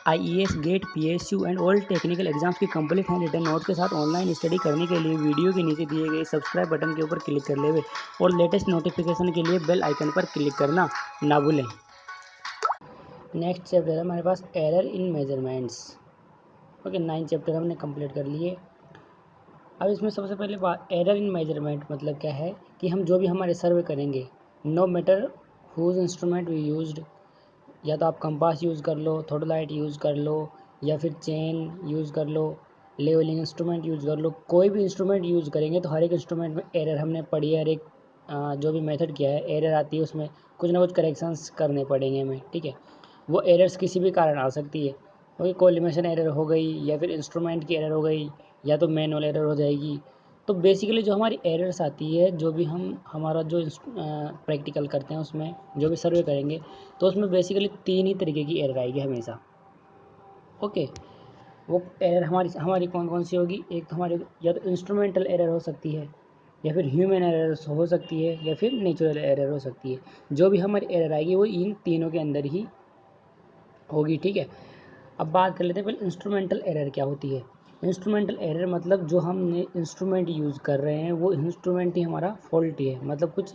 IAS, GATE, PSU and all technical exams की complete hand written note के साथ online study करने के लिए वीडियो के नीचे दिए गए सब्सक्राइब बटन के ऊपर क्लिक कर लेवे और लेटेस्ट नोटिफिकेशन के लिए बेल आइकन पर क्लिक करना ना भूलें। नेक्स्ट चैप्टर है हमारे पास error in measurements. Okay, 9 chapter हमने कंप्लीट कर लिए। अब इसमें सबसे पहले बात, एरर इन मेजरमेंट मतलब क्या है कि हम जो भी हमारे सर्वे करेंगे, no matter whose instrument we used, या तो आप कंपास यूज़ कर लो, थोडोलाइट यूज़ कर लो, या फिर चेन यूज़ कर लो, लेवलिंग इंस्ट्रूमेंट यूज़ कर लो, कोई भी इंस्ट्रूमेंट यूज़ करेंगे तो हर एक इंस्ट्रूमेंट में एरर हमने पढ़ी है। हर एक जो भी मेथड किया है एरर आती है, उसमें कुछ ना कुछ करेक्शंस करने पड़ेंगे हमें, ठीक है। वो एरर्स किसी भी कारण आ सकती है, कोई कोलिमेशन एरर हो गई, या फिर इंस्ट्रूमेंट की एरर हो गई, या तो मैनुअल एरर हो जाएगी। तो बेसिकली जो हमारी एरर्स आती है, जो भी हम हमारा जो प्रैक्टिकल करते हैं उसमें जो भी सर्वे करेंगे, तो उसमें बेसिकली 3 ही तरीके की एरर आएगी हमेशा। ओके, वो एरर हमारी हमारी कौन कौन सी होगी? एक तो हमारी या तो इंस्ट्रूमेंटल एरर हो सकती है, या फिर ह्यूमन एरर हो सकती है, या फिर नेचुरल एरर हो सकती है। जो भी हमारी एरर आएगी वो इन तीनों के अंदर ही होगी, ठीक है। अब बात कर लेते हैं पहले इंस्ट्रूमेंटल एरर क्या होती है। इंस्ट्रूमेंटल एरर मतलब जो हमने इंस्ट्रूमेंट यूज़ कर रहे हैं वो इंस्ट्रूमेंट ही हमारा फॉल्टी है, मतलब कुछ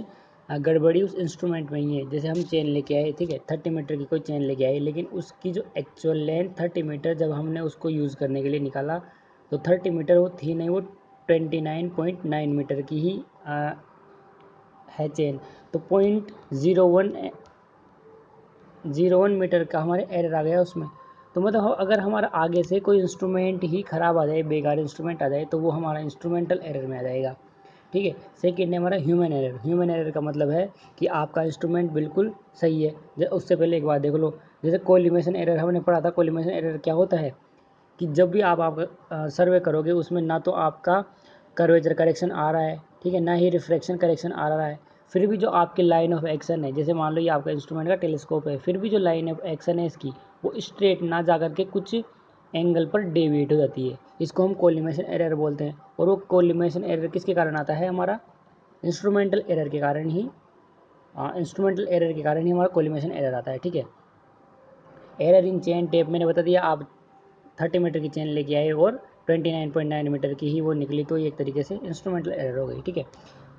गड़बड़ी उस इंस्ट्रूमेंट में ही है। जैसे हम चेन लेके आए, ठीक है, 30 मीटर की कोई चेन लेके आए, लेकिन उसकी जो एक्चुअल लेंथ 30 मीटर जब हमने उसको यूज़ करने के लिए निकाला तो 30 मीटर वो थी नहीं, वो 29.9 मीटर की ही है चेन। तो 0.01 मीटर का हमारे एरर आ गया उसमें। तो मतलब अगर हमारा आगे से कोई इंस्ट्रूमेंट ही ख़राब आ जाए, बेकार इंस्ट्रूमेंट आ जाए, तो वो हमारा इंस्ट्रूमेंटल एरर में आ जाएगा, ठीक है। सेकेंड है हमारा ह्यूमन एरर। ह्यूमन एरर का मतलब है कि आपका इंस्ट्रूमेंट बिल्कुल सही है। उससे पहले एक बात देख लो, जैसे कोलिमेशन एरर हमने पढ़ा था। कोलिमेशन एरर क्या होता है कि जब भी आप सर्वे करोगे उसमें ना तो आपका कर्वेचर करेक्शन आ रहा है, ठीक है, ना ही रिफ्रैक्शन करेक्शन आ रहा है, फिर भी जो आपकी लाइन ऑफ एक्शन है, जैसे मान लो ये आपका इंस्ट्रूमेंट का टेलीस्कोप है, फिर भी जो लाइन ऑफ एक्शन है इसकी वो स्ट्रेट ना जा करके कुछ एंगल पर डेविएट हो जाती है, इसको हम कोलिमेशन एरर बोलते हैं। और वो कोलिमेशन एरर किसके कारण आता है? हमारा इंस्ट्रूमेंटल एरर के कारण ही हमारा कोलिमेशन एरर आता है, ठीक है। एरर इन चेन टेप मैंने बता दिया, आप 30 मीटर की चेन लेके आए और 29.9 मीटर की ही वो निकली, तो ये एक तरीके से इंस्ट्रूमेंटल एरर हो गई, ठीक है।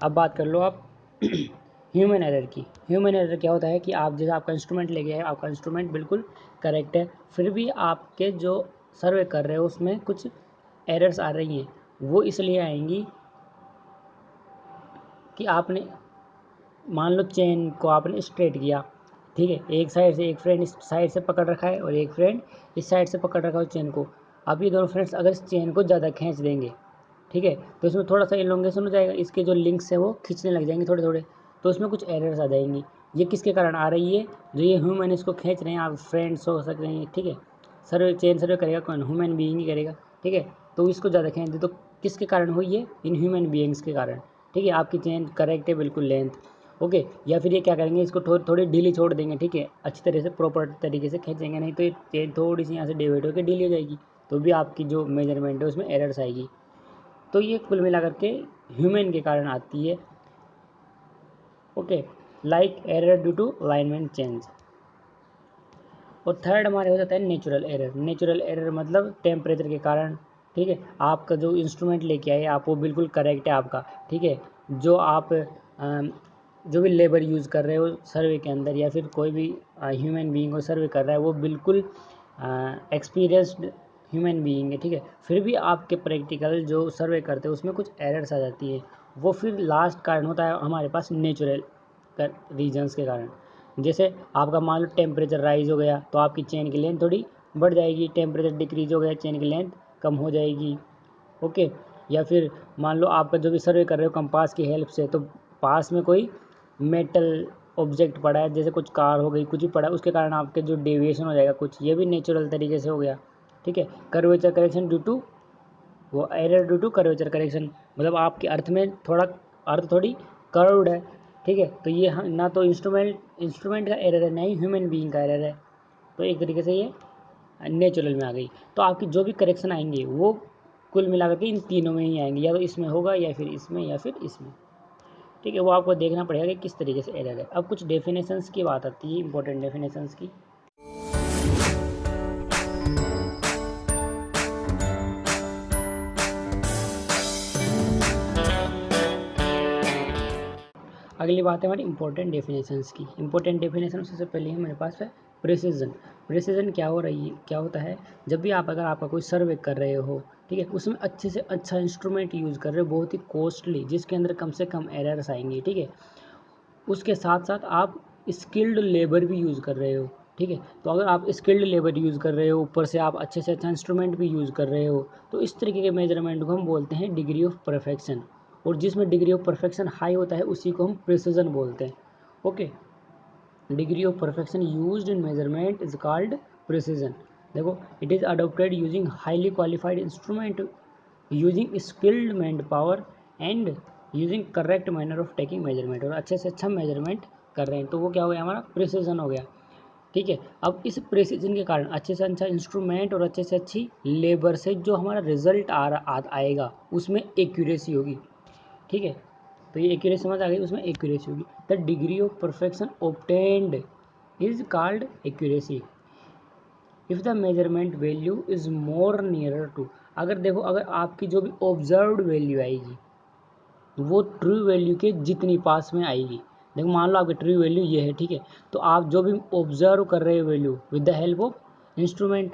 अब बात कर लो आप ह्यूमन एरर की। ह्यूमन एरर क्या होता है कि आप जैसे आपका इंस्ट्रूमेंट लेके आए, आपका इंस्ट्रूमेंट बिल्कुल करेक्ट है, फिर भी आपके जो सर्वे कर रहे हो उसमें कुछ एरर्स आ रही हैं। वो इसलिए आएंगी कि आपने मान लो चेन को आपने स्ट्रेट किया, ठीक है, एक साइड से एक फ्रेंड इस साइड से पकड़ रखा है और एक फ्रेंड इस साइड से पकड़ रखा है चेन को। अब ये दोनों फ्रेंड्स अगर इस चेन को ज़्यादा खींच देंगे, ठीक है, तो इसमें थोड़ा सा इलोंगेशन हो जाएगा, इसके जो लिंक्स हैं वो खींचने लग जाएंगे थोड़े थोड़े, तो उसमें कुछ एरर्स आ जाएंगी। ये किसके कारण आ रही है? जो ये ह्यूमन इसको खींच रहे हैं, आप फ्रेंड्स हो सकते हैं, ठीक है, सर्वे चेन सर्वे करेगा कौन? ह्यूमन बीइंग ही करेगा, ठीक है। तो इसको ज़्यादा खींच दे तो किसके कारण हुई है? इन ह्यूमन बीइंग्स के कारण, ठीक है। आपकी चेन करेक्ट है बिल्कुल लेंथ, ओके। या फिर ये क्या करेंगे, इसको थोड़ी ढीली छोड़ देंगे, ठीक है, अच्छी तरह से प्रॉपर तरीके से खींचेंगे, नहीं तो ये चेन थोड़ी सी यहाँ से डेविएट होकर ढीली हो जाएगी, तो भी आपकी जो मेजरमेंट है उसमें एरर्स आएगी। तो ये कुल मिला करके ह्यूमन के कारण आती है, okay, like error due to alignment change. और थर्ड हमारे हो जाता है नेचुरल एरर। नेचुरल एरर मतलब टेम्परेचर के कारण, ठीक है, आपका जो इंस्ट्रूमेंट लेके आए आप वो बिल्कुल करेक्ट है आपका, ठीक है, जो आप जो भी लेबर यूज़ कर रहे हो सर्वे के अंदर, या फिर कोई भी ह्यूमन बीइंग को सर्वे कर रहा है वो बिल्कुल एक्सपीरियंस्ड ह्यूमन बीइंग है, ठीक है, फिर भी आपके प्रैक्टिकल जो सर्वे करते हैं उसमें कुछ एरर्स आ जाती है। वो फिर लास्ट कारण होता है हमारे पास नेचुरल रीजन्स के कारण। जैसे आपका मान लो टेम्परेचर राइज हो गया तो आपकी चेन की लेंथ थोड़ी बढ़ जाएगी, टेम्परेचर डिक्रीज हो गया चेन की लेंथ कम हो जाएगी, ओके। या फिर मान लो आपका जो भी सर्वे कर रहे हो कंपास की हेल्प से, तो पास में कोई मेटल ऑब्जेक्ट पड़ा है, जैसे कुछ कार हो गई, कुछ भी पड़ा है, उसके कारण आपके जो डेविएशन हो जाएगा कुछ, ये भी नेचुरल तरीके से हो गया, ठीक है। कर्वेचर करेक्शन ड्यू टू वो error due to curvature correction, मतलब आपके अर्थ में थोड़ा अर्थ थोड़ी कर्व्ड है, ठीक है, तो ये ना तो इंस्ट्रूमेंट का एरर है, ना ही ह्यूमन बीइंग का एरर है, तो एक तरीके से ये नेचुरल में आ गई। तो आपकी जो भी करेक्शन आएंगे वो कुल मिलाकर के इन तीनों में ही आएंगे, या तो इसमें होगा या फिर इसमें या फिर इसमें, ठीक है। वो आपको देखना पड़ेगा कि किस तरीके से एरर है। अब कुछ डेफिनेशंस की बात आती है, इंपॉर्टेंट डेफिनेशंस की। अगली बात है हमारी इंपॉर्टेंट डेफिनेशंस की। इंपॉर्टेंट डेफिनेशन सबसे पहले है मेरे पास है प्रिसीजन। प्रिसीजन क्या होता है, जब भी अगर आपका कोई सर्वे कर रहे हो, ठीक है, उसमें अच्छे से अच्छा इंस्ट्रूमेंट यूज़ कर रहे हो, बहुत ही कॉस्टली, जिसके अंदर कम से कम एरर्स आएंगे, ठीक है, उसके साथ साथ आप स्किल्ड लेबर भी यूज़ कर रहे हो, ठीक है। तो अगर आप स्किल्ड लेबर यूज़ कर रहे हो, ऊपर से आप अच्छे से अच्छा इंस्ट्रूमेंट भी यूज़ कर रहे हो, तो इस तरीके के मेजरमेंट को हम बोलते हैं डिग्री ऑफ परफेक्शन। और जिसमें डिग्री ऑफ परफेक्शन हाई होता है उसी को हम प्रिसीजन बोलते हैं। Okay, degree of perfection used in measurement is called precision. देखो, it is adopted using highly qualified instrument, using skilled man power and using correct manner of taking measurement. और अच्छे से अच्छा मेजरमेंट कर रहे हैं, तो वो क्या हो गया, हमारा प्रिसीजन हो गया, ठीक है। अब इस प्रिसीजन के कारण अच्छे से अच्छा इंस्ट्रूमेंट और अच्छे से अच्छी लेबर से जो हमारा रिजल्ट आएगा उसमें एक्यूरेसी होगी, ठीक है। तो ये एक्यूरेसी समझ आ गई, उसमें एक्यूरेसी होगी। The degree of perfection obtained is called accuracy if the measurement value is more nearer to. अगर देखो, अगर आपकी जो भी ऑब्जर्व्ड वैल्यू आएगी वो ट्रू वैल्यू के जितनी पास में आएगी, देखो मान लो आपकी ट्रू वैल्यू ये है, ठीक है, तो आप जो भी ऑब्जर्व कर रहे हो value with the help of instrument,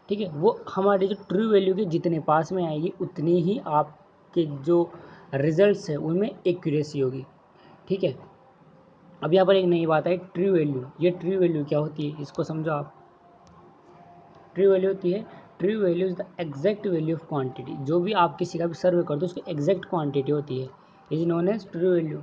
ठीक है, वो हमारे जो ट्रू वैल्यू के जितने पास में आएगी उतनी ही आपके जो रिजल्ट्स है उनमें एक्यूरेसी होगी, ठीक है। अब यहाँ पर एक नई बात है, ट्रू वैल्यू। ये ट्रू वैल्यू क्या होती है, इसको समझो आप। ट्रू वैल्यू होती है, true value is the exact value of quantity. जो भी आप किसी का भी सर्वे कर दो उसकी एग्जैक्ट क्वांटिटी होती है, is known as true value,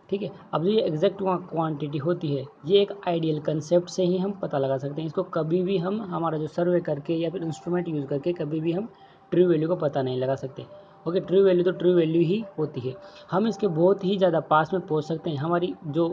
ठीक है। अब जो ये एग्जैक्ट क्वांटिटी होती है, ये एक आइडियल कंसेप्ट से ही हम पता लगा सकते हैं। इसको कभी भी हम हमारा जो सर्वे करके या फिर इंस्ट्रूमेंट यूज़ करके कभी भी हम ट्रू वैल्यू को पता नहीं लगा सकते। ओके, ट्रू वैल्यू तो ट्रू वैल्यू ही होती है। हम इसके बहुत ही ज़्यादा पास में पहुंच सकते हैं, हमारी जो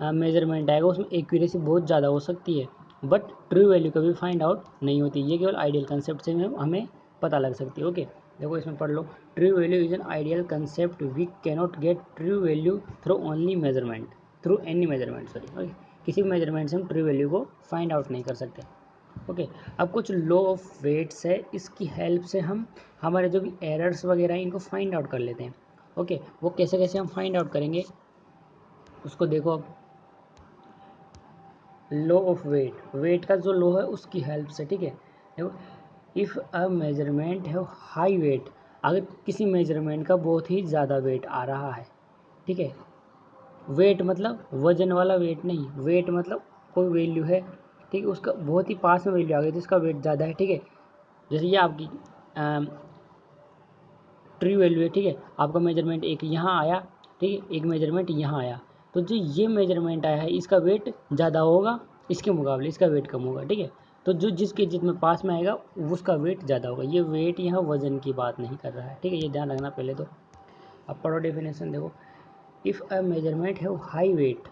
मेजरमेंट आएगा उसमें एक्यूरेसी बहुत ज़्यादा हो सकती है, बट ट्रू वैल्यू कभी फाइंड आउट नहीं होती। ये केवल आइडियल कंसेप्ट से हमें पता लग सकती है। ओके, देखो इसमें पढ़ लो, true value is an ideal concept, we cannot get true value through only measurement, through any measurement, sorry, okay, किसी भी मेजरमेंट से हम ट्रू वैल्यू को फाइंड आउट नहीं कर सकते। ओके, अब कुछ लॉ ऑफ वेट्स है, इसकी हेल्प से हम हमारे जो भी एरर्स वगैरह हैं इनको फाइंड आउट कर लेते हैं। ओके, वो कैसे कैसे हम फाइंड आउट करेंगे उसको देखो। अब लॉ ऑफ वेट, वेट का जो लॉ है उसकी हेल्प से, ठीक है। देखो, इफ़ अ मेजरमेंट है हाई वेट, अगर किसी मेजरमेंट का बहुत ही ज़्यादा वेट आ रहा है, ठीक है, वेट मतलब वजन वाला वेट नहीं, वेट मतलब कोई वैल्यू है, ठीक है, उसका बहुत ही पास में वैल्यू आ गई जिसका वेट ज़्यादा है, ठीक है। जैसे ये आपकी ट्रू वैल्यू है, ठीक है, आपका मेजरमेंट एक यहाँ आया, ठीक है, एक मेजरमेंट यहाँ आया, तो जो ये मेजरमेंट आया है इसका वेट ज़्यादा होगा, इसके मुकाबले इसका वेट कम होगा, ठीक है। तो जो जिसके जितने पास में आएगा उसका वेट ज़्यादा होगा। ये वेट यहाँ वजन की बात नहीं कर रहा है, ठीक है, ये ध्यान रखना पहले तो। अब पढ़ो डेफिनेशन, देखो, if a measurement have high weight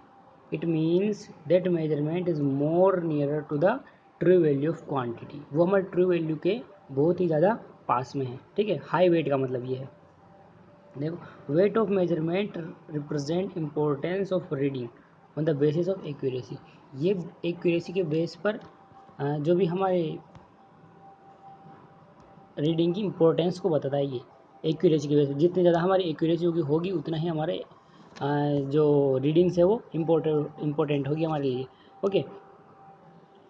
it means that measurement is more nearer to the true value of quantity, वो हमारे ट्रू वैल्यू के बहुत ही ज़्यादा पास में है, ठीक है। हाई वेट का मतलब ये है। देखो, wait of measurement represent importance of reading on the basis of accuracy. ये एक्यूरेसी के बेस पर जो भी हमारे रीडिंग की इम्पोर्टेंस को बताता है। ये एक्यूरेसी के बेस पर जितनी ज़्यादा हमारी एक्यूरेसी होगी उतना ही हमारे जो रीडिंग्स है वो इम्पोर्टेंट होगी हमारे लिए। ओके,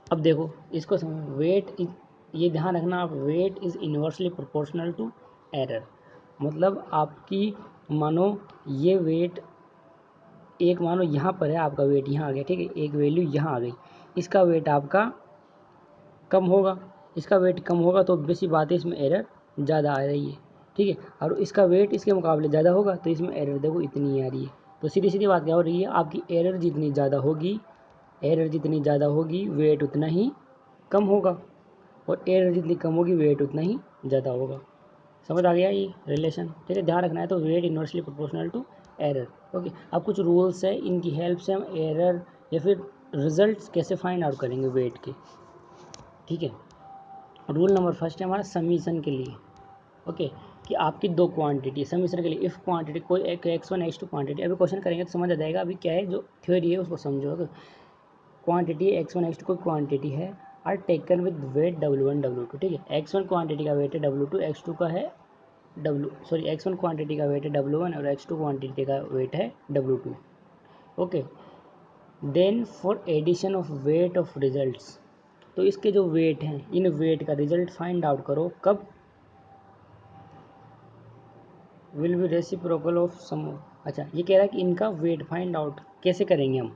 अब देखो इसको समझो, वेट इज, ये ध्यान रखना आप, weight is inversely proportional to error. मतलब आपकी, मानो ये वेट, एक मानो यहाँ पर है आपका वेट यहाँ आ गया, ठीक है, एक वैल्यू यहाँ आ गई, इसका वेट आपका कम होगा, इसका वेट कम होगा तो बेसी बात है इसमें एरर ज़्यादा आ रही है, ठीक है। और इसका वेट इसके मुकाबले ज़्यादा होगा तो इसमें एरर देखो इतनी आ रही है। तो सीधी सीधी बात क्या हो रही है, आपकी एरर जितनी ज़्यादा होगी, एरर जितनी ज़्यादा होगी वेट उतना ही कम होगा, और एरर जितनी कम होगी वेट उतना ही ज़्यादा होगा। समझ आ गया ये रिलेशन, ठीक है, ध्यान रखना है। तो weight inversely proportional to error. Okay, अब कुछ रूल्स है, इनकी हेल्प से हम एरर या फिर रिजल्ट्स कैसे फाइंड आउट करेंगे वेट के, ठीक है। रूल नंबर फर्स्ट है हमारा समीशन के लिए। ओके, कि आपकी दो क्वांटिटी समीशन के लिए, इफ़ क्वांटिटी कोई एक x1 x2 क्वांटिटी, अभी क्वेश्चन करेंगे तो समझ आ जाएगा, अभी क्या है जो थ्योरी है उसको समझो। क्वांटिटी x1 x2 कोई क्वांटिटी है, are taken with weight W1 W2, ठीक है। x1 क्वांटिटी का वेट है W2, x2 का है x1 क्वांटिटी का वेट है W1 और x2 क्वांटिटी का वेट है W2। Okay, then for addition of weight of results, तो इसके जो वेट हैं, इन वेट का रिजल्ट फाइंड आउट करो कब, will be reciprocal of sum. अच्छा, ये कह रहा है कि इनका वेट फाइंड आउट कैसे करेंगे हम।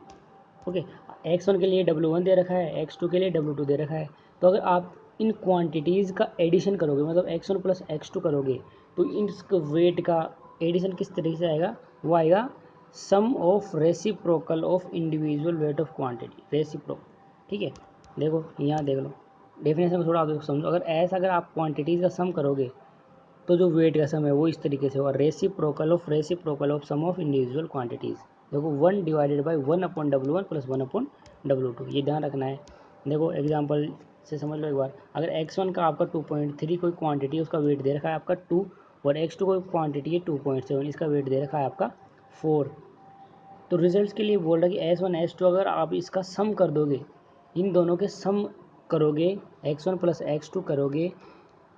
ओके, x1 के लिए W1 दे रखा है, x2 के लिए W2 दे रखा है। तो अगर आप इन क्वांटिटीज़ का एडिशन करोगे, मतलब x1 प्लस x2 करोगे, तो इन वेट का एडिशन किस तरीके से आएगा, वो आएगा sum of reciprocal of individual weight of quantity, reciprocal. ठीक है, देखो यहाँ देख लो डेफिनेशन में थोड़ा आप समझो। अगर आप क्वांटिटीज़ का सम करोगे तो जो वेट का सम है वो इस तरीके से होगा, reciprocal of sum of individual quantities. देखो 1 divided by 1/W1 plus 1/W2, ये ध्यान रखना है। देखो एग्जांपल से समझ लो एक बार, अगर x1 का आपका 2.3 कोई क्वांटिटी है, उसका वेट दे रखा है आपका 2, और x2 कोई क्वांटिटी है 2.7, इसका वेट दे रखा है आपका 4। तो रिजल्ट के लिए बोल रहा है कि S1 S2 अगर आप इसका सम कर दोगे, इन दोनों के सम करोगे, x1 प्लस x2 करोगे,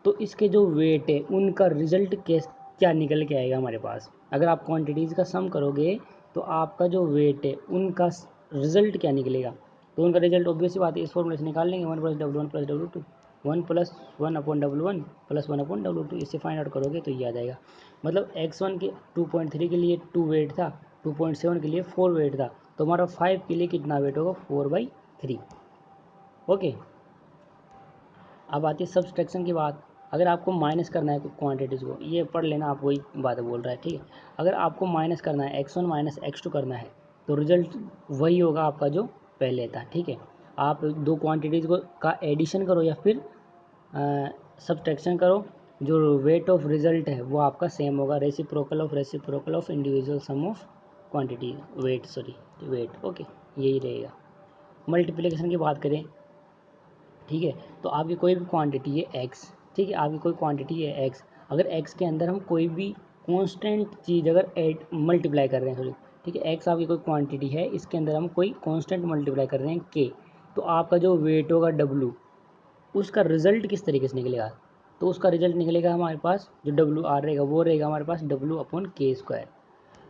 तो इसके जो वेट है उनका रिजल्ट क्या निकल के आएगा हमारे पास। अगर आप क्वांटिटीज़ का सम करोगे तो आपका जो वेट है उनका रिजल्ट क्या निकलेगा। तो उनका रिजल्ट ऑब्वियस सी बात है, इस फॉर्मूले से निकाल लेंगे, 1 plus W1 plus W2, 1 plus 1/W1 इससे फाइंड आउट करोगे तो ये आ जाएगा। मतलब x1 के 2.3 के लिए 2 वेट था, 2.7 के लिए 4 वेट था, तो हमारा 5 के लिए कितना वेट होगा, 4/3। ओके, अब आती है सब्सट्रैक्शन की बात। अगर आपको माइनस करना है क्वांटिटीज़ को, ये पढ़ लेना, आप वही बात बोल रहा है, ठीक है। अगर आपको माइनस करना है, x1 माइनस x2 करना है, तो रिजल्ट वही होगा आपका जो पहले था, ठीक है। आप दो क्वांटिटीज़ को का एडिशन करो या फिर सब्सट्रैक्शन करो, जो वेट ऑफ रिजल्ट है वो आपका सेम होगा, reciprocal of individual sum of quantity, weight. Okay, यही रहेगा। मल्टीप्लिकेशन की बात करें, ठीक है, तो आपकी कोई भी क्वांटिटी है x, ठीक है, आपकी कोई क्वांटिटी है x, अगर x के अंदर हम कोई भी कांस्टेंट चीज़ अगर ऐड मल्टीप्लाई कर रहे हैं, सॉरी, ठीक है, x आपकी कोई क्वांटिटी है, इसके अंदर हम कोई कांस्टेंट मल्टीप्लाई कर रहे हैं k, तो आपका जो वेट होगा w, उसका रिजल्ट किस तरीके से निकलेगा, तो उसका रिजल्ट निकलेगा हमारे पास जो डब्ल्यू आर रहेगा वो रहेगा हमारे पास W/K²।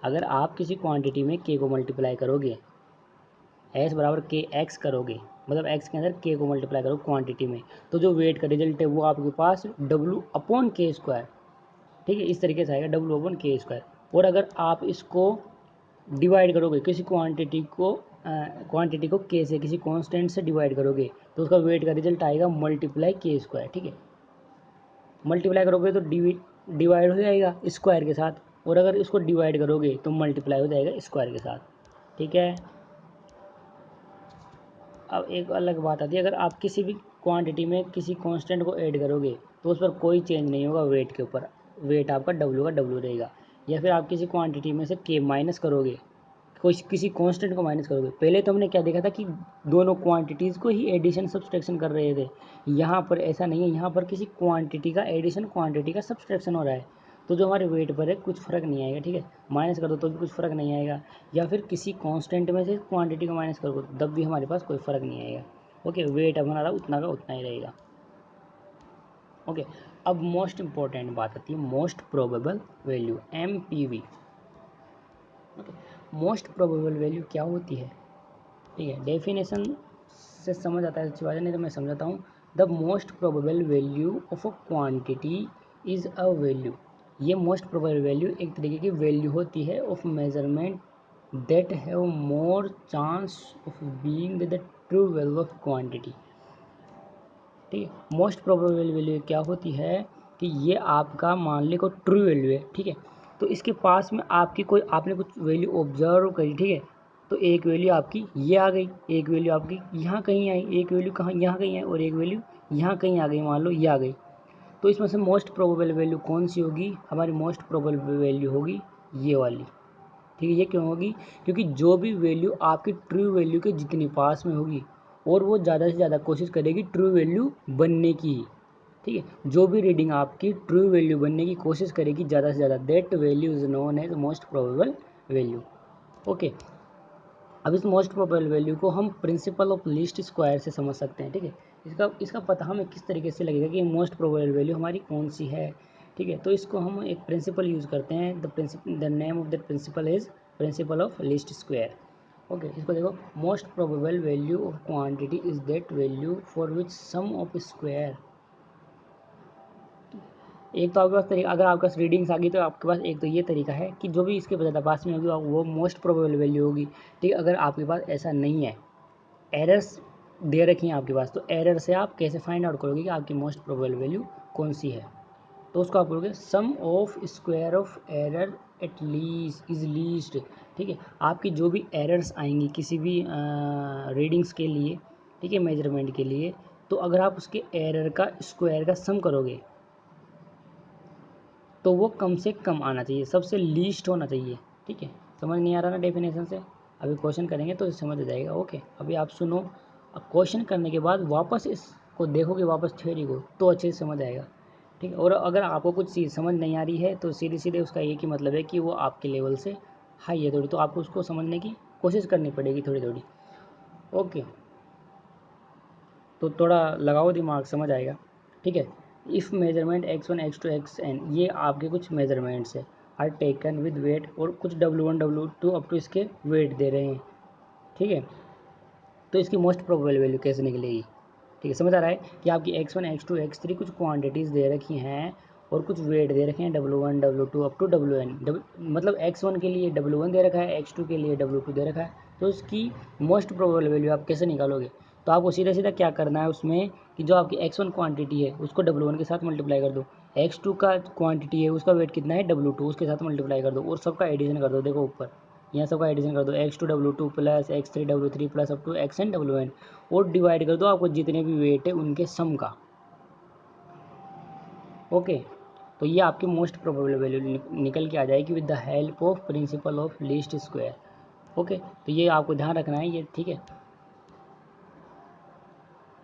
अगर आप किसी क्वांटिटी में k को मल्टीप्लाई करोगे, एस बराबर के एक्स करोगे, मतलब एक्स के अंदर के को मल्टीप्लाई करो क्वांटिटी में, तो जो वेट का रिजल्ट है वो आपके पास W/K², ठीक है, इस तरीके से आएगा W/K²। और अगर आप इसको डिवाइड करोगे, किसी क्वांटिटी को के से, किसी कांस्टेंट से डिवाइड करोगे, तो उसका वेट का रिजल्ट आएगा मल्टीप्लाई K², ठीक है। मल्टीप्लाई करोगे तो डिवाइड हो जाएगा स्क्वायर के साथ, और अगर इसको डिवाइड करोगे तो मल्टीप्लाई हो जाएगा स्क्वायर के साथ, ठीक है। अब एक अलग बात आती है, अगर आप किसी भी क्वांटिटी में किसी कांस्टेंट को ऐड करोगे तो उस पर कोई चेंज नहीं होगा वेट के ऊपर, वेट आपका W का W रहेगा। या फिर आप किसी क्वांटिटी में से K माइनस करोगे, कोई किसी कांस्टेंट को माइनस करोगे, पहले तो हमने क्या देखा था कि दोनों क्वांटिटीज़ को ही एडिशन सब्सट्रैक्शन कर रहे थे, यहाँ पर ऐसा नहीं है, यहाँ पर किसी क्वांटिटी का एडिशन, क्वांटिटी का सब्सट्रैक्शन हो रहा है, तो जो हमारे वेट पर है कुछ फ़र्क नहीं आएगा, ठीक है। माइनस कर दो तो भी कुछ फ़र्क नहीं आएगा, या फिर किसी कांस्टेंट में से क्वांटिटी को माइनस कर दो तब भी हमारे पास कोई फ़र्क नहीं आएगा। ओके, वेट हमारा उतना का उतना ही रहेगा। ओके, अब मोस्ट इंपॉर्टेंट बात आती है most probable value, MPV। Okay, most probable value क्या होती है, ठीक है, डेफिनेशन से समझ आता है अच्छी बात है, नहीं तो मैं समझाता हूँ। The most probable value of a quantity is a value, ये मोस्ट प्रोबेबल वैल्यू एक तरीके की वैल्यू होती है of measurement that have more chance of being the true value of quantity, ठीक है। मोस्ट प्रोबेबल वैल्यू क्या होती है कि ये आपका मान ली को ट्रू वैल्यू है, ठीक है, तो इसके पास में आपकी कोई, आपने कुछ वैल्यू ऑब्जर्व करी, ठीक है, तो एक वैल्यू आपकी ये आ गई, एक वैल्यू आपकी यहाँ कहीं आई, एक वैल्यू कहाँ यहाँ कहीं आई, और एक वैल्यू यहाँ कहीं आ गई, मान लो ये आ गई। तो इसमें से मोस्ट प्रोबेबल वैल्यू कौन सी होगी, हमारी मोस्ट प्रोबेबल वैल्यू होगी ये वाली, ठीक है। ये क्यों होगी, क्योंकि जो भी वैल्यू आपकी ट्रू वैल्यू के जितनी पास में होगी और वो ज़्यादा से ज़्यादा कोशिश करेगी ट्रू वैल्यू बनने की, ठीक है, जो भी रीडिंग आपकी ट्रू वैल्यू बनने की कोशिश करेगी ज़्यादा से ज़्यादा, that value is known as most probable value. Okay, अब इस मोस्ट प्रोबेबल वैल्यू को हम प्रिंसिपल ऑफ लीस्ट स्क्वायर से समझ सकते हैं, ठीक है। इसका पता हमें किस तरीके से लगेगा कि मोस्ट प्रोबेबल वैल्यू हमारी कौन सी है, ठीक है। तो इसको हम एक प्रिंसिपल यूज़ करते हैं, the name of that principle is principle of least square. Okay, इसको देखो, most probable value of quantity is that value for which sum of square. एक तो आपके पास तरीका, अगर आपके पास रीडिंग्स आ गई तो आपके पास एक तो ये तरीका है कि जो भी इसके ज़्यादा पास में होगी वो मोस्ट प्रोबेबल वैल्यू होगी। ठीक है, अगर आपके पास ऐसा नहीं है, एरर्स दे रखी हैं आपके पास, तो एरर से आप कैसे फाइंड आउट करोगे कि आपकी मोस्ट प्रोबेबल वैल्यू कौन सी है? तो उसको आप बोलोगे sum of square of error at least is least. ठीक है, आपकी जो भी एरर्स आएंगी किसी भी रीडिंग्स के लिए, ठीक है, मेजरमेंट के लिए, तो अगर आप उसके एरर का स्क्वायर का सम करोगे तो वो कम से कम आना चाहिए, सबसे लीस्ट होना चाहिए। ठीक है, समझ नहीं आ रहा ना डेफिनेशन से? अभी क्वेश्चन करेंगे तो समझ आ जाएगा। ओके, अभी आप सुनो, अब क्वेश्चन करने के बाद वापस इसको देखोगे, वापस थ्योरी को, तो अच्छे से समझ आएगा। ठीक है, और अगर आपको कुछ चीज़ समझ नहीं आ रही है तो सीधे सीधे उसका एक ही मतलब है कि वो आपके लेवल से हाई है थोड़ी, तो आपको उसको समझने की कोशिश करनी पड़ेगी थोड़ी थोड़ी। ओके, तो थोड़ा लगाओ दिमाग, समझ आएगा। ठीक है, if measurement x1 x2 xn, ये आपके कुछ मेजरमेंट्स है, आर टेकन विद वेट, और कुछ w1 w2 अप टू इसके वेट दे रहे हैं। ठीक है, तो इसकी मोस्ट प्रोबेबल वैल्यू कैसे निकलेगी? ठीक है, समझ आ रहा है कि आपकी x1 x2 x3 कुछ क्वांटिटीज़ दे रखी हैं और कुछ वेट दे रखे हैं w1 w2 up to wn। मतलब x1 के लिए w1 दे रखा है, x2 के लिए w2 दे रखा है, तो उसकी मोस्ट प्रोबेबल वैल्यू आप कैसे निकालोगे? तो आपको सीधा सीधा क्या करना है उसमें कि जो आपकी x1 क्वांटिटी है उसको w1 के साथ मल्टीप्लाई कर दो, x2 का क्वांटिटी है उसका वेट कितना है w2, उसके साथ मल्टीप्लाई कर दो और सबका एडिशन कर दो। देखो ऊपर यहाँ सबका एडिशन कर दो, x2 w2 plus x3 w3 plus up to xn wn, और डिवाइड कर दो आपको जितने भी वेट है उनके सम का। ओके, तो ये आपकी मोस्ट प्रोबेबल वैल्यू निकल के आ जाएगी with the help of principal of least square. Okay, तो ये आपको ध्यान रखना है ये। ठीक है,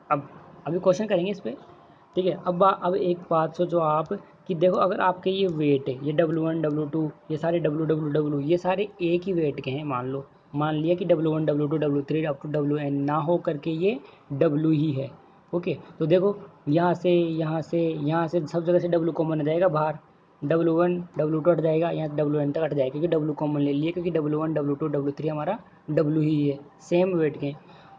अब अभी क्वेश्चन करेंगे इस पर। ठीक है, अब एक बात सोचो आप कि देखो, अगर आपके ये वेट है, ये W1 W2, ये सारे W ये सारे एक ही वेट के हैं, मान लो, मान लिया कि W1 W2 W3 up to WN ना हो करके ये W ही है। ओके, तो देखो, यहाँ से सब जगह से W कॉमन आ जाएगा बाहर, W1 W2 हट जाएगा, यहाँ WN तक हट जाएगा क्योंकि W कॉमन ले लिए, क्योंकि W1 W2 W3 हमारा W ही है, सेम वेट के।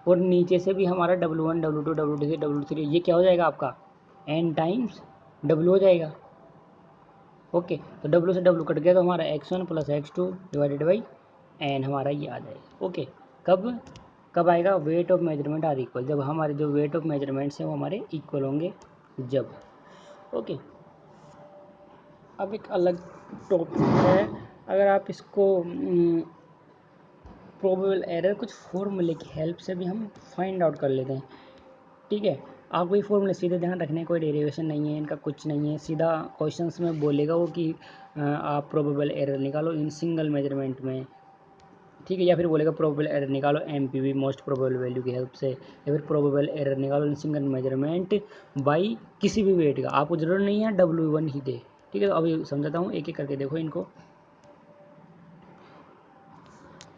और नीचे से भी हमारा W1 W2 W3 W3, ये क्या हो जाएगा आपका n टाइम्स W हो जाएगा। ओके, तो W से W कट गया तो हमारा x1 plus x2 divided by n हमारा ये आ जाएगा। ओके, कब कब आएगा? Weight of measurement are equal, जब हमारे जो वेट ऑफ मेजरमेंट्स हैं वो हमारे इक्वल होंगे जब। ओके, अब एक अलग टॉपिक है, अगर आप इसको प्रोबेबल एरर कुछ फॉर्मूले की हेल्प से भी हम फाइंड आउट कर लेते हैं। ठीक है, आपको ये फॉर्मूले सीधे ध्यान रखने, कोई डेरिवेशन नहीं है इनका, कुछ नहीं है, सीधा क्वेश्चंस में बोलेगा वो कि आप प्रोबेबल एरर निकालो इन सिंगल मेजरमेंट में। ठीक है, या फिर बोलेगा प्रोबेबल एरर निकालो MPV मोस्ट प्रोबेबल वैल्यू की हेल्प से, या फिर प्रोबेबल एरर निकालो इन सिंगल मेजरमेंट बाई किसी भी वेट का, आपको ज़रूरत नहीं है W1 ही दे। ठीक है, तो अभी समझाता हूँ, एक एक करके देखो इनको।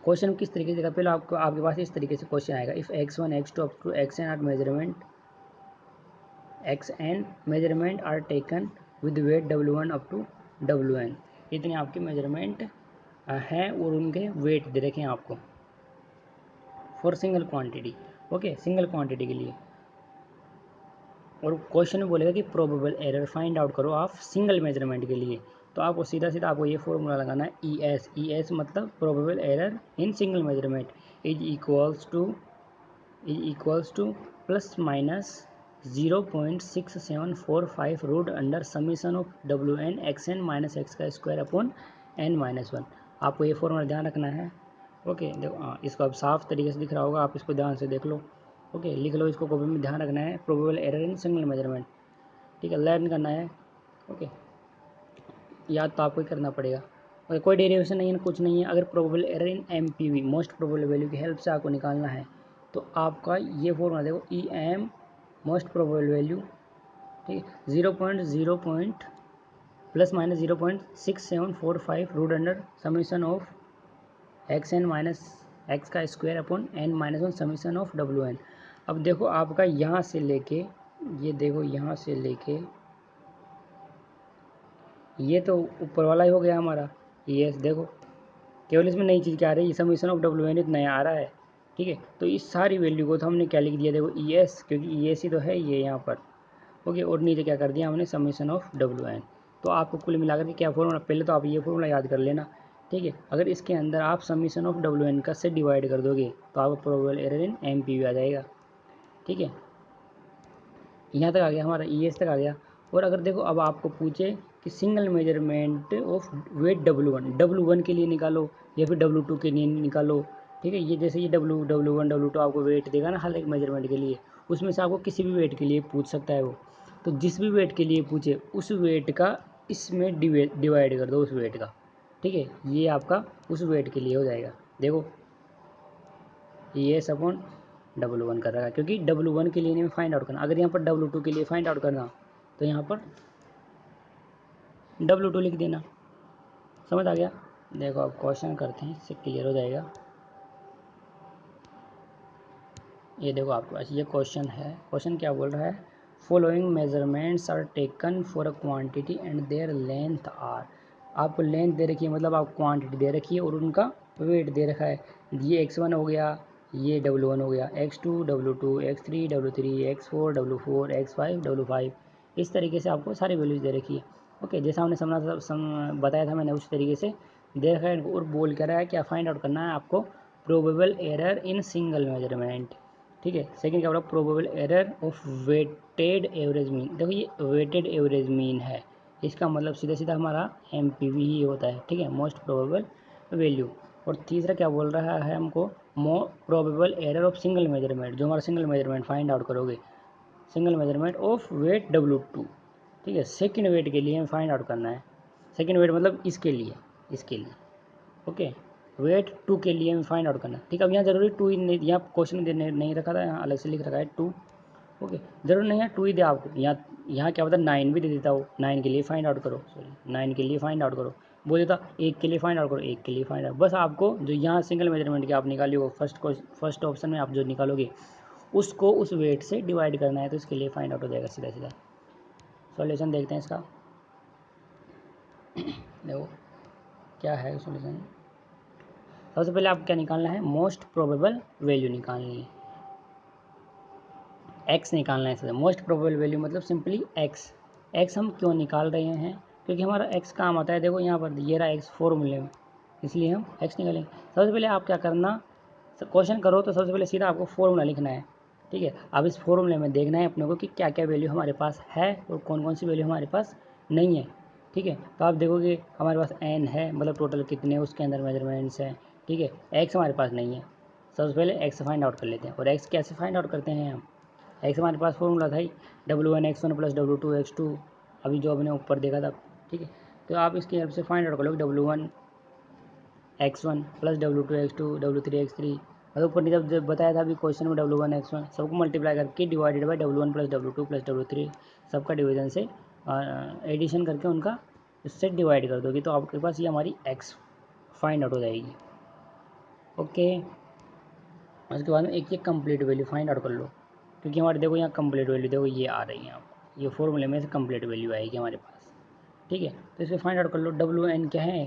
क्वेश्चन किस तरीके से देगा, पहले आपको आपके पास इस तरीके से क्वेश्चन आएगा, if x1 x2 up to xn are measurement xn measurement are taken with weight W1 up to WN, इतने आपके मेजरमेंट हैं और उनके वेट दे रखे हैं आपको for single quantity. Okay, single quantity के लिए, और क्वेश्चन में बोलेगा कि प्रोबेबल एरर फाइंड आउट करो आप सिंगल मेजरमेंट के लिए, तो आपको सीधा सीधा आपको ये फॉर्मूला लगाना है ES मतलब probable error in single measurement is equals to plus minus 0.6745 root under summation of WN XN minus x का स्क्वायर अपॉन N-1। आपको ये फॉर्मूला ध्यान रखना है। ओके, देखो, हाँ, इसको अब साफ तरीके से दिख रहा होगा, आप इसको ध्यान से देख लो। ओके, लिख लो इसको, कॉपी में ध्यान रखना है, probable error in single measurement. ठीक है, लर्न करना है। ओके, याद तो आपको ही करना पड़ेगा। और कोई डेरिवेशन नहीं है, कुछ नहीं है, अगर प्रोबेबल एरर इन MPV मोस्ट प्रोबेबल वैल्यू की हेल्प से आपको निकालना है तो आपका ये फॉर्मूला देखो, EM मोस्ट प्रोबेबल वैल्यू, ठीक है, 0.0 plus minus 0.6745 root under summation of XN minus x का square upon N-1 summation of WN। अब देखो आपका यहाँ से लेके, ये देखो यहाँ से लेके, ये तो ऊपर वाला ही हो गया हमारा, यस देखो, केवल इसमें नई चीज़ क्या आ रही है, समीशन ऑफ डब्ल्यू एन नया आ रहा है। ठीक है, तो इस सारी वैल्यू को तो हमने क्या लिख दिया, देखो ई एस, क्योंकि ई एस ही तो है ये यहाँ पर। ओके, और नीचे क्या कर दिया हमने, समीशन ऑफ डब्ल्यू एन। तो आपको कुल मिलाकर के क्या फॉर्मूला, पहले तो आप ये फॉर्मूला याद कर लेना। ठीक है, अगर इसके अंदर आप समीशन ऑफ डब्ल्यू एन का से डिवाइड कर दोगे तो आपको probable error in M P V आ जाएगा। ठीक है, यहाँ तक आ गया हमारा, ई एस तक आ गया। और अगर देखो अब आपको पूछे कि single measurement of weight W one के लिए निकालो या फिर डब्ल्यू टू के लिए निकालो। ठीक है, ये जैसे ये डब्ल्यू वन डब्ल्यू टू आपको वेट देगा ना हर एक मेजरमेंट के लिए, उसमें से आपको किसी भी वेट के लिए पूछ सकता है वो। तो जिस भी वेट के लिए पूछे उस वेट का इसमें डिवाइड कर दो उस वेट का। ठीक है, ये आपका उस वेट के लिए हो जाएगा। देखो ये अपॉन डब्ल्यू वन कर रहा है, क्योंकि डब्ल्यू वन के लिए नहीं फाइंड आउट करना। अगर यहाँ पर डब्ल्यू टू के लिए फाइंड आउट करना तो यहाँ पर डब्ल्यू टू लिख देना। समझ आ गया। देखो अब क्वेश्चन करते हैं, इससे क्लियर हो जाएगा। ये देखो आपके पास ये क्वेश्चन है। क्वेश्चन क्या बोल रहा है, following measurements are taken for a quantity and their length are. आपको लेंथ दे रखी है, मतलब आप क्वांटिटी दे रखी है और उनका वेट दे रखा है। ये एक्स वन हो गया, ये डब्ल्यू वन हो गया, X two W two, X three, X four, X five. इस तरीके से आपको सारी वैल्यूज दे रखी है। ओके, जैसा हमने बताया था मैंने उस तरीके से दे रखा है। और बोल कर रहा है क्या फाइंड आउट करना है आपको, probable error in single measurement. ठीक है, सेकंड क्या बोला, probable error of weighted average mean. देखो ये वेटेड एवरेज मीन है, इसका मतलब सीधा सीधा हमारा एम पी वी ही होता है। ठीक है, मोस्ट प्रोबेबल वैल्यू। और तीसरा क्या बोल रहा है हमको, probable error of single measurement, जो हमारा सिंगल मेजरमेंट फाइंड आउट करोगे, single measurement of weight W two. ठीक है, सेकेंड वेट के लिए हमें फाइंड आउट करना है। सेकेंड वेट मतलब इसके लिए ओके, वेट टू के लिए हमें फाइंड आउट करना। ठीक है, अब यहाँ जरूरी टू ही नहीं, यहाँ क्वेश्चन में नहीं रखा था, यहाँ अलग से लिख रखा है टू। ओके, जरूर नहीं है टू ही दे आपको, यहाँ क्या होता है 9 भी दे देता हो, 9 के लिए फाइंड आउट करो, सॉरी 9 के लिए फाइंड आउट करो। बोल देता एक के लिए फाइंड आउट करो, एक के लिए फाइंड आउट। बस आपको जो यहाँ सिंगल मेजरमेंट की आप निकाली हो फर्स्ट ऑप्शन में आप जो निकालोगे उसको उस वेट से डिवाइड करना है, तो इसके लिए फाइंड आउट हो जाएगा सीधा सीधा। सॉल्यूशन देखते हैं इसका। देखो क्या है सॉल्यूशन। सबसे पहले आपको क्या निकालना है, मोस्ट प्रोबेबल वैल्यू निकालनी है, एक्स निकालना है। मोस्ट प्रोबेबल वैल्यू मतलब सिंपली एक्स। एक्स हम क्यों निकाल रहे हैं, क्योंकि हमारा एक्स काम आता है। देखो यहाँ पर ये रहा एक्स फॉर्मूले में, इसलिए हम एक्स निकालेंगे। सबसे पहले आप क्या करना, क्वेश्चन करो तो सबसे पहले सीधा आपको फॉर्मूला लिखना है। ठीक है, अब इस फॉर्मूले में देखना है अपने को कि क्या क्या वैल्यू हमारे पास है और कौन कौन सी वैल्यू हमारे पास नहीं है। ठीक है, तो आप देखोगे हमारे पास एन है, मतलब टोटल कितने उसके अंदर मेजरमेंट्स हैं। ठीक है, एक्स हमारे पास नहीं है। सबसे पहले एक्स फाइंड आउट कर लेते हैं। और एक्स कैसे फाइंड आउट करते हैं हम, एक्स हमारे पास फॉर्मूला था ही W1 प्लस W2 अभी जो हमने ऊपर देखा था। ठीक है, तो आप इसकी हेल्प से फाइंड आउट कर लो W1 प्लस W2 W3 मतलब ऊपर जब बताया था अभी क्वेश्चन में W1 सबको मल्टीप्लाई करके divided by W1 plus W2 plus W3 सबका डिवीजन से एडिशन करके उनका इससे डिवाइड कर दोगे तो आपके पास ये हमारी एक्स फाइंड आउट हो जाएगी। ओके, उसके बाद में एक ये कंप्लीट वैल्यू फाइंड आउट कर लो, क्योंकि हमारे देखो यहाँ कंप्लीट वैल्यू देखो ये आ रही है, आपको ये फॉर्मूले में से कंप्लीट वैल्यू आएगी हमारे पास। ठीक है, तो इसे फाइंड आउट कर लो, डब्ल्यू एन क्या है।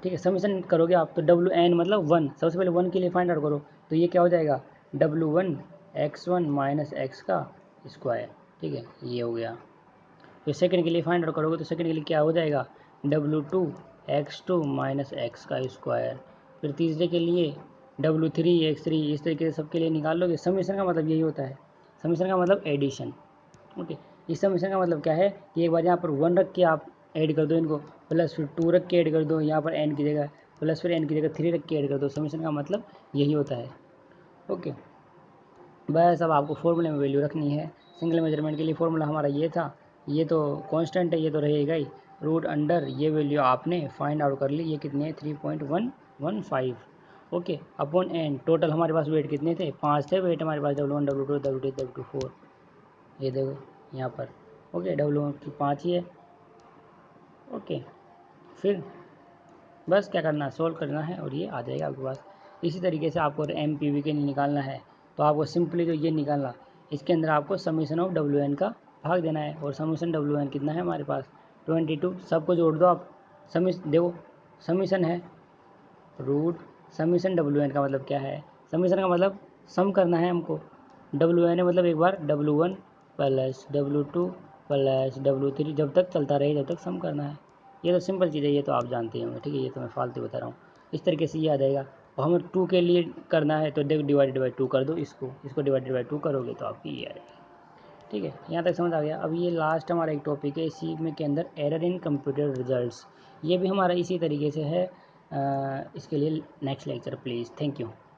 ठीक है, समीशन करोगे आप तो डब्ल्यू एन मतलब 1, सबसे पहले 1 के लिए फाइंड आउट करो तो ये क्या हो जाएगा, W1 माइनस एक्स का स्क्वायर। ठीक है, ये हो गया। फिर सेकंड के लिए फाइंड आउट करोगे तो सेकंड के लिए क्या हो जाएगा, W2 माइनस एक्स का स्क्वायर। फिर तीसरे के लिए W3 इस तरीके से सबके लिए निकाल लोगे। समीशन का मतलब यही होता है, समीशन का मतलब एडिशन। ओके, इस समीशन का मतलब क्या है कि एक बार यहाँ पर 1 रख के आप ऐड कर दो इनको, प्लस फिर 2 रख के ऐड कर दो यहाँ पर n की जगह, प्लस फिर n की जगह 3 रख के ऐड कर दो। समीशन का मतलब यही होता है। ओके, बस अब आपको फॉर्मूले में वैल्यू रखनी है। सिंगल मेजरमेंट के लिए फॉर्मूला हमारा ये था, ये तो कांस्टेंट है, ये तो रहेगा ही। रूट अंडर ये वैल्यू आपने फाइंड आउट कर ली, ये कितने है 3.115। ओके, अपॉन एन टोटल हमारे पास वेट कितने थे, 5 थे वेट हमारे पास, W1 W2 W3 W4। ये देखो यहाँ पर ओके W1 की 5 ही है। ओके, फिर बस क्या करना है, सोल्व करना है और ये आ जाएगा आपके पास। इसी तरीके से आपको एम पी वी के लिए निकालना है तो आपको सिंपली जो ये निकालना, इसके अंदर आपको समीशन ऑफ डब्ल्यू एन का भाग देना है। और समीशन डब्ल्यू एन कितना है हमारे पास 22, सबको जोड़ दो आप। समीश देखो समीशन है रूट समीशन WN का मतलब क्या है, समीशन का मतलब सम करना है हमको, WN मतलब एक बार W1 plus W2 plus W3 जब तक चलता रहे जब तक सम करना है। ये तो सिंपल चीज़ है, ये तो आप जानते होंगे, ठीक है, ये तो मैं फालतू बता रहा हूँ। इस तरीके से ये आ जाएगा। और हमें 2 के लिए करना है तो डिवाइडेड बाई 2 कर दो, इसको डिवाइडेड बाई 2 करोगे तो आपकी ये आएगी। ठीक है, यहाँ तक समझ आ गया। अब ये लास्ट हमारा एक टॉपिक है इसी में के अंदर, एरर इन कंप्यूटर रिजल्ट्स। ये भी हमारा इसी तरीके से है। इसके लिए next lecture please. Thank you.